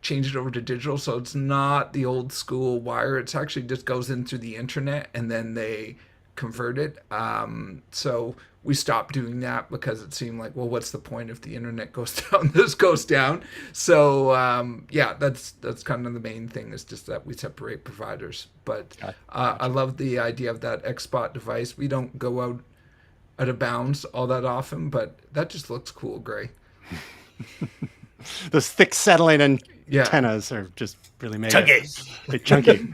changed it over to digital, so it's not the old school wire. It's actually just goes in through the internet and then they convert it. So we stopped doing that because it seemed like, well, what's the point if the internet goes down? This goes down. So yeah, that's kind of the main thing, is just that we separate providers. But I love the idea of that XSpot device. We don't go out of bounds all that often, but that just looks cool, Gray. Those thick satellite antennas are just really made chunky.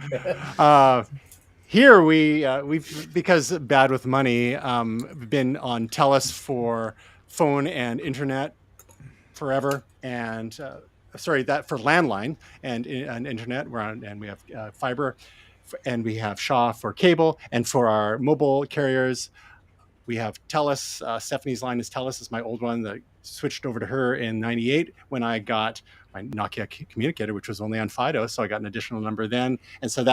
Here we've, because bad with money, been on TELUS for phone and internet forever, and that for landline and internet. We're on, and we have fiber, and we have Shaw for cable, and for our mobile carriers, we have TELUS. Stephanie's line is TELUS. Is my old one that switched over to her in '98 when I got my Nokia communicator, which was only on Fido. So I got an additional number then. And so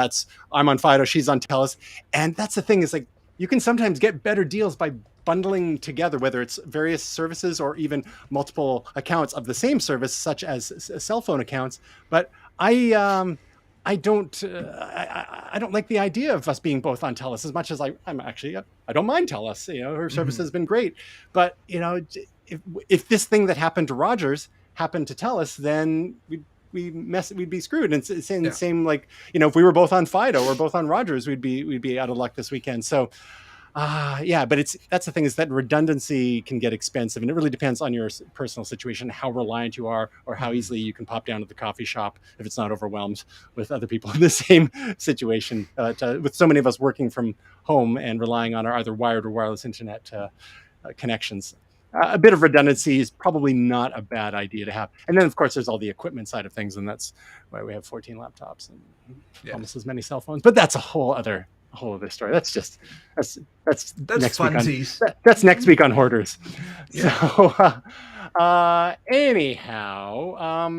I'm on Fido, she's on TELUS. And that's the thing, is like, you can sometimes get better deals by bundling together, whether it's various services or even multiple accounts of the same service, such as cell phone accounts. But I don't like the idea of us being both on TELUS, as much as I don't mind TELUS. Her service has been great. But if this thing that happened to Rogers happened to TELUS, then we'd be screwed. And it's the same, like, if we were both on Fido or both on Rogers, we'd be out of luck this weekend. So but that's the thing, is that redundancy can get expensive, and it really depends on your personal situation, how reliant you are, or how easily you can pop down to the coffee shop if it's not overwhelmed with other people in the same situation. With so many of us working from home and relying on our either wired or wireless internet connections, a bit of redundancy is probably not a bad idea to have. And then, of course, there's all the equipment side of things, and that's why we have 14 laptops and almost as many cell phones. But that's a whole other a whole other story. That's that's That's next week on funsies. that's next week on Hoarders. Yeah. So anyhow,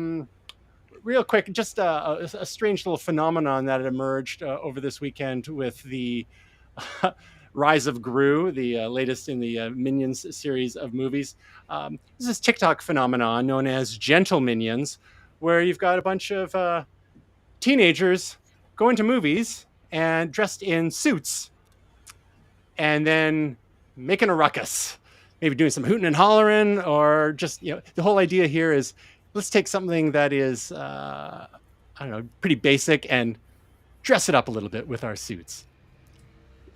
real quick, just a strange little phenomenon that emerged over this weekend with the Rise of Gru, the latest in the Minions series of movies. This is TikTok phenomenon known as gentle minions, where you've got a bunch of teenagers going to movies and dressed in suits and then making a ruckus, maybe doing some hooting and hollering, or just, the whole idea here is let's take something that is, I don't know, pretty basic and dress it up a little bit with our suits.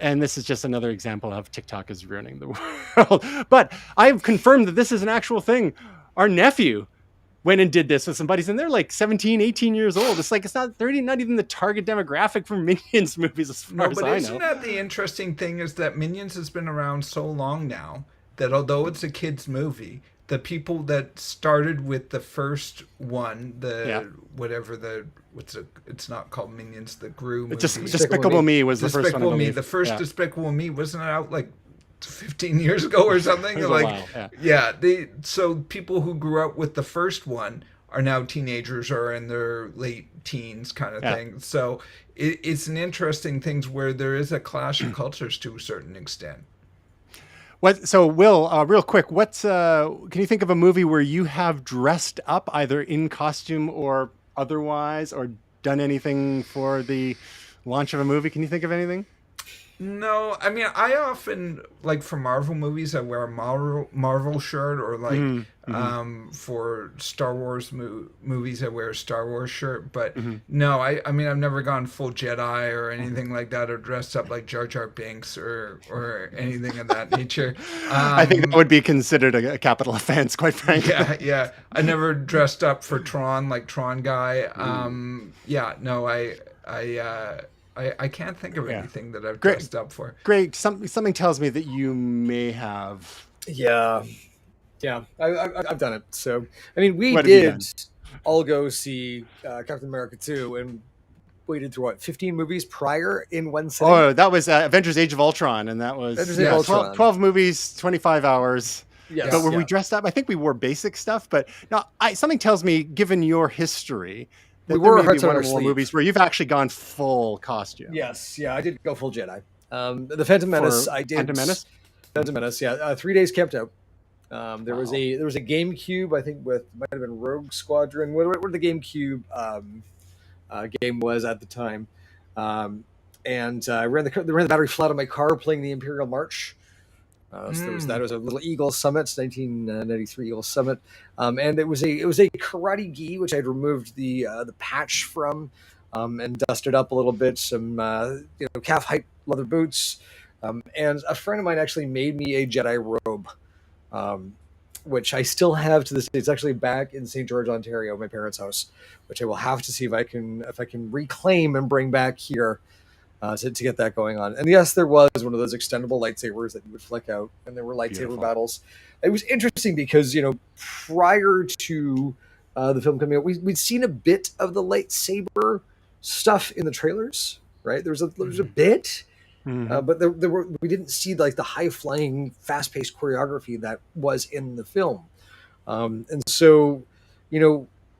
And this is just another example of TikTok is ruining the world. But I've confirmed that this is an actual thing. Our nephew went and did this with some buddies, and they're like 17, 18 years old. It's like, they're not even the target demographic for Minions movies as far as I know. Isn't that the interesting thing is that Minions has been around so long now that although it's a kid's movie, the people that started with the first one, it's not called Minions, the Gru movie. Despicable Me was the first one, I believe. The first Despicable Me wasn't it out like 15 years ago or something? It was like, a while, so people who grew up with the first one are now teenagers or in their late teens kind of thing. So it's an interesting thing where there is a clash of cultures to a certain extent. So Will, real quick, can you think of a movie where you have dressed up either in costume or otherwise, or done anything for the launch of a movie? Can you think of anything? No, I mean, I often, like for Marvel movies, I wear a Marvel shirt, or like for Star Wars movies, I wear a Star Wars shirt. But no, I mean, I've never gone full Jedi or anything like that, or dressed up like Jar Jar Binks or anything of that nature. I think that would be considered a capital offense, quite frankly. Yeah. I never dressed up for Tron, like Tron guy. I can't think of anything that I've dressed up for. Great. Something tells me that you may have. Yeah. I've done it. So, I mean, we did all go see Captain America 2 and waited through 15 movies prior in one sitting? Oh, that was Avengers Age of Ultron, and that was 12 movies, 25 hours. Yes. But were we dressed up? I think we wore basic stuff, but no, something tells me, given your history, that we were there may be one or more movies where you've actually gone full costume. Yes, I did go full Jedi. The Phantom Menace, I did. Phantom Menace, 3 days camped out. There was a GameCube, I think, might have been Rogue Squadron, whatever the GameCube game was at the time, and I ran the battery flat on my car playing the Imperial March. So there was that. It was a little Eagle Summit, 1993 Eagle Summit, and it was a karate gi, which I'd removed the patch from, and dusted up a little bit. Some calf height leather boots, and a friend of mine actually made me a Jedi robe, which I still have to this day. It's actually back in St. George, Ontario, my parents' house, which I will have to see if I can reclaim and bring back here. To get that going on. And yes, there was one of those extendable lightsabers that you would flick out, and there were lightsaber battles. It was interesting because, prior to the film coming out, we'd seen a bit of the lightsaber stuff in the trailers, right? There was a bit, but we didn't see like the high-flying, fast-paced choreography that was in the film. And so,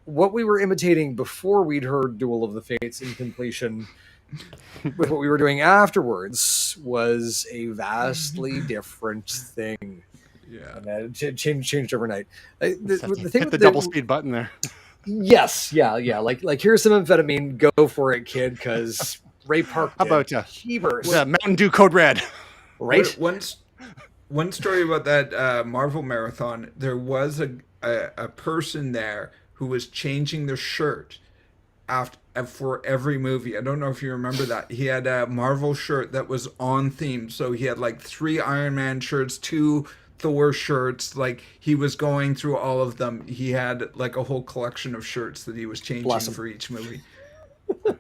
what we were imitating before we'd heard Duel of the Fates in completion with what we were doing afterwards was a vastly different thing. Yeah, and it changed overnight. The thing hit the double speed button there. Yes, yeah. Like here's some amphetamine. Go for it, kid. Because Ray Park. How about Mountain Dew Code Red? Right. One story about that Marvel marathon. There was a person there who was changing their shirt for every movie. I don't know if you remember that. He had a Marvel shirt that was on theme. So he had like 3 Iron Man shirts, 2 Thor shirts. Like he was going through all of them. He had like a whole collection of shirts that he was changing for each movie.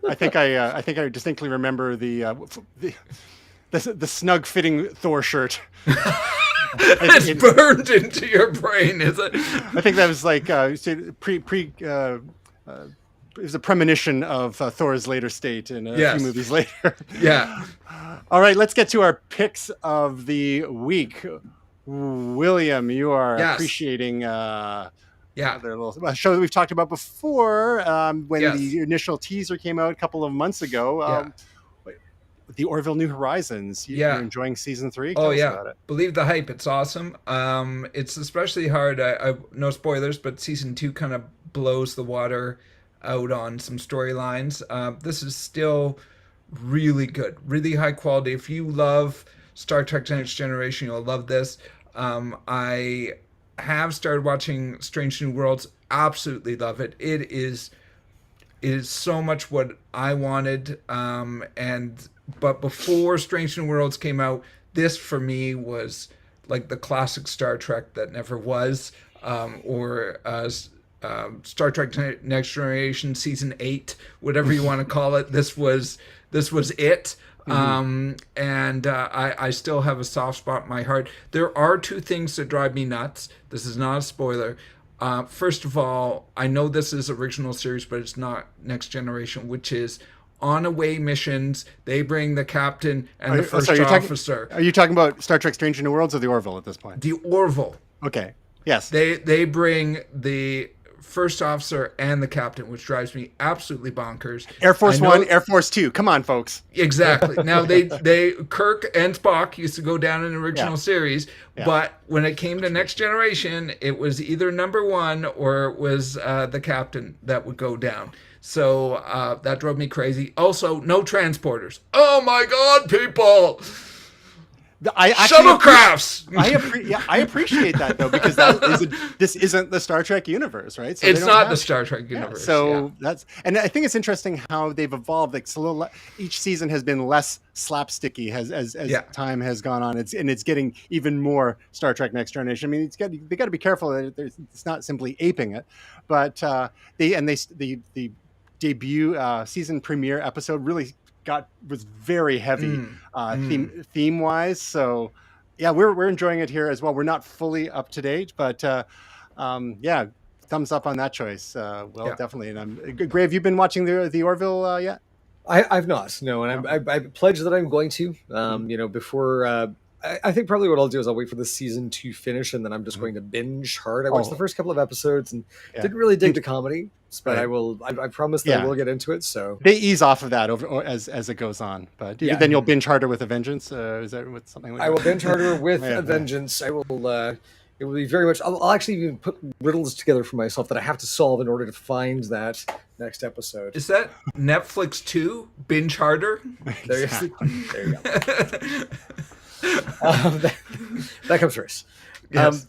I think I distinctly remember the snug fitting Thor shirt. It's burned into your brain, is it? I think that was like it was a premonition of Thor's later state in a few movies later. Yeah. All right, let's get to our picks of the week. William, you are Yes. appreciating Yeah. another little show that we've talked about before when Yes. the initial teaser came out a couple of months ago. Yeah. The Orville New Horizons. You're Yeah. enjoying season 3? Oh Tell us yeah. about it. Believe the hype. It's awesome. It's especially hard. I no spoilers, but season 2 kind of blows the water out on some storylines. This is still really good, really high quality. If you love Star Trek: Next Generation, you'll love this. I have started watching Strange New Worlds. Absolutely love it. It is so much what I wanted. But before Strange New Worlds came out, this for me was like the classic Star Trek that never was, or Star Trek Next Generation season 8, whatever you want to call it. This was it. And I still have a soft spot in my heart. There are two things that drive me nuts. This is not a spoiler. First of all, I know this is original series, but it's not Next Generation, which is on away missions. They bring the captain and the first officer. Are you talking about Star Trek Strange New Worlds or the Orville at this point? The Orville. Okay. Yes. They bring the first officer and the captain, which drives me absolutely bonkers. Air Force One, Air Force Two. Come on, folks. Exactly. Now they Kirk and Spock used to go down in the original series, but when it came to Next Generation, it was either number one or it was the captain that would go down. So that drove me crazy. Also, no transporters. Oh my God, people! Shuttlecrafts. I appreciate that though, because this isn't the Star Trek universe, right? So it's not the Star Trek universe. And I think it's interesting how they've evolved. Like each season has been less slapsticky as time has gone on. It's getting even more Star Trek Next Generation. I mean, they got to be careful that it's not simply aping it, but the debut season premiere episode really was very heavy theme wise. So yeah, we're enjoying it here as well. We're not fully up to date, but thumbs up on that choice. Definitely. And Gray, have you been watching the Orville yet? I've not, no, and I pledge that I'm going to. Before I think probably what I'll do is I'll wait for the season to finish, and then I'm just going to binge hard. I watched the first couple of episodes and didn't really dig the comedy, but I promise that I will get into it. So they ease off of that as it goes on, but then you'll binge harder with a vengeance. Is that with something like that? I will binge harder with a vengeance. I will. It will be very much. I'll actually even put riddles together for myself that I have to solve in order to find that next episode. Is that Netflix 2? Binge harder? There you go. That comes first. Yes.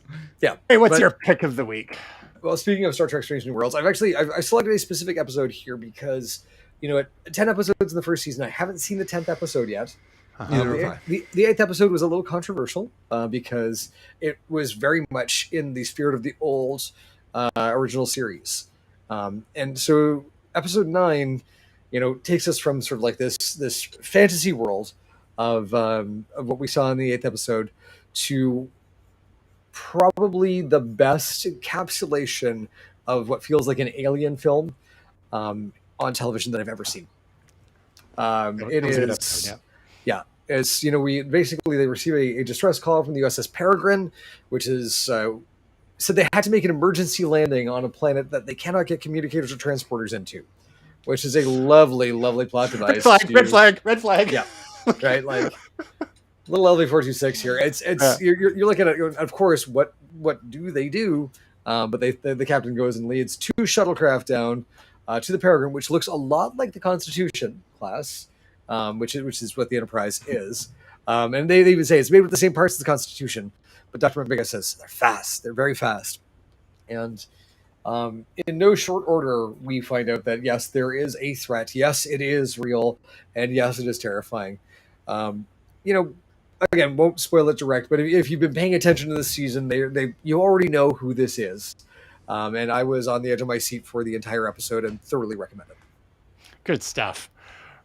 Hey, what's your pick of the week? Well, speaking of Star Trek: Strange New Worlds, I selected a specific episode here because at 10 episodes in the first season, I haven't seen the 10th episode yet. The 8th episode was a little controversial because it was very much in the spirit of the old original series, and so episode 9, takes us from sort of like this fantasy world of what we saw in the 8th episode to probably the best encapsulation of what feels like an alien film on television that I've ever seen. It is, as they receive a distress call from the USS Peregrine, which is said they had to make an emergency landing on a planet that they cannot get communicators or transporters into, which is a lovely, lovely plot device. Red flag. Yeah, right, like. Little LV-426 here. It's you're looking at, of course, what do they do? But the captain goes and leads 2 shuttlecraft down to the Peregrine, which looks a lot like the Constitution class, which is what the Enterprise is. And they even say it's made with the same parts as the Constitution. But Dr. Mbenga says they're fast. They're very fast. And in no short order, we find out that yes, there is a threat. Yes, it is real, and yes, it is terrifying. Again, won't spoil it direct, but if you've been paying attention to this season, you already know who this is. And I was on the edge of my seat for the entire episode and thoroughly recommend it. Good stuff.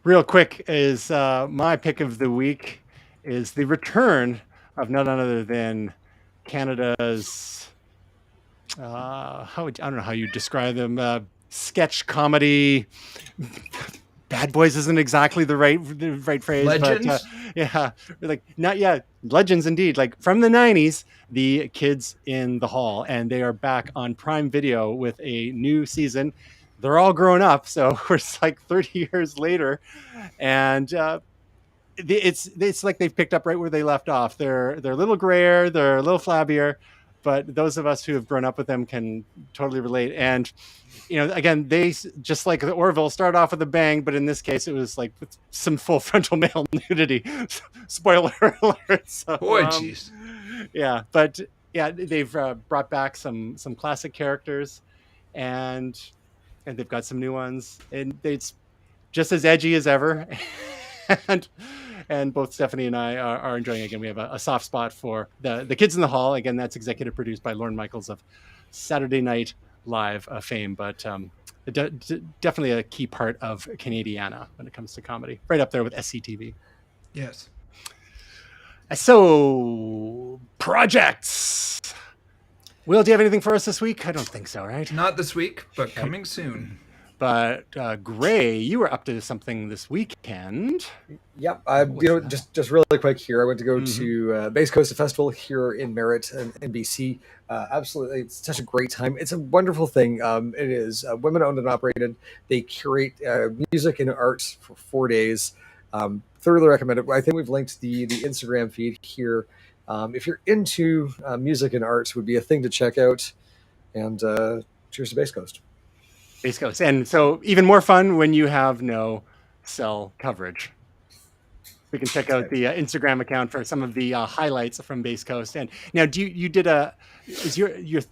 Real quick is my pick of the week is the return of none other than Canada's I don't know how you describe them, sketch comedy. Bad Boys isn't exactly the right phrase. Legends? But, Yeah, like not yet. Legends indeed. Like from the '90s, the Kids in the Hall, and they are back on Prime Video with a new season. They're all grown up, so we're like 30 years later, and it's like they've picked up right where they left off. They're a little grayer, they're a little flabbier, but those of us who have grown up with them can totally relate. And again, they just like the Orville start off with a bang, but in this case, it was like with some full frontal male nudity. Spoiler alert. So, Boy, jeez. yeah, but yeah, they've brought back some classic characters, and they've got some new ones, and it's just as edgy as ever. and both Stephanie and I are enjoying it. Again, we have a soft spot for the Kids in the Hall. Again, that's executive produced by Lorne Michaels of Saturday Night Live fame, but definitely a key part of Canadiana when it comes to comedy, right up there with SCTV. Yes. So, projects. Will, do you have anything for us this week? I don't think so, right? Not this week, but coming soon. But Gray, you were up to something this weekend. Yep. Just really quick here. I went to go to Base Coast Festival here in Merritt in BC. Absolutely, it's such a great time. It's a wonderful thing. It is women owned and operated. They curate music and art for 4 days. Thoroughly recommend it. I think we've linked the Instagram feed here. If you're into music and art, would be a thing to check out. And cheers to Base Coast. Base Coast. And so even more fun when you have no cell coverage. We can check out the Instagram account for some of the highlights from Base Coast. And now, you did the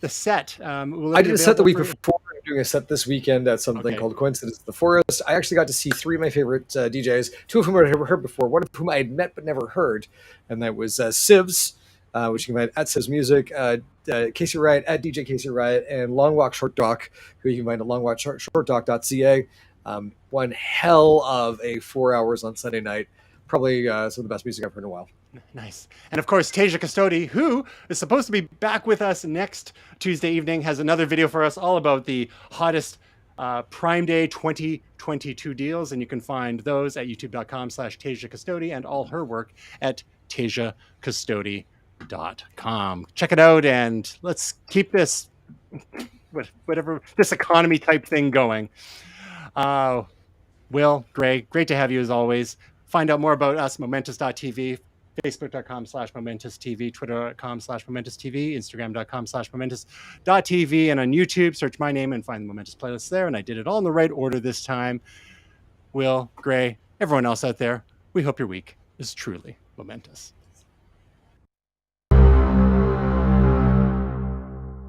set? I did a set the week before. I'm doing a set this weekend at something called Coincidence in the Forest. I actually got to see 3 of my favorite DJs, 2 of whom I had never heard before, one of whom I had met but never heard, and that was Sivs, which you can find at Sivs Music, Casey Riot at DJ Casey Riot, and Long Walk Short Doc, who you can find at longwalkshortdoc.ca. One hell of a 4 hours on Sunday night. Probably some of the best music I've heard in a while. Nice. And of course, Tasia Custodi, who is supposed to be back with us next Tuesday evening, has another video for us all about the hottest Prime Day 2022 deals. And you can find those at youtube.com/Tasia Custodi and all her work at TasiaCustodi.com. Check it out, and let's keep this whatever this economy type thing going. Will, Gray, great to have you as always. Find out more about us, Momentous.tv, Facebook.com/MomentousTV, Twitter.com/MomentousTV, Instagram.com/Momentous.tv, and on YouTube, search my name and find the Momentous playlist there. And I did it all in the right order this time. Will, Gray, everyone else out there, we hope your week is truly momentous.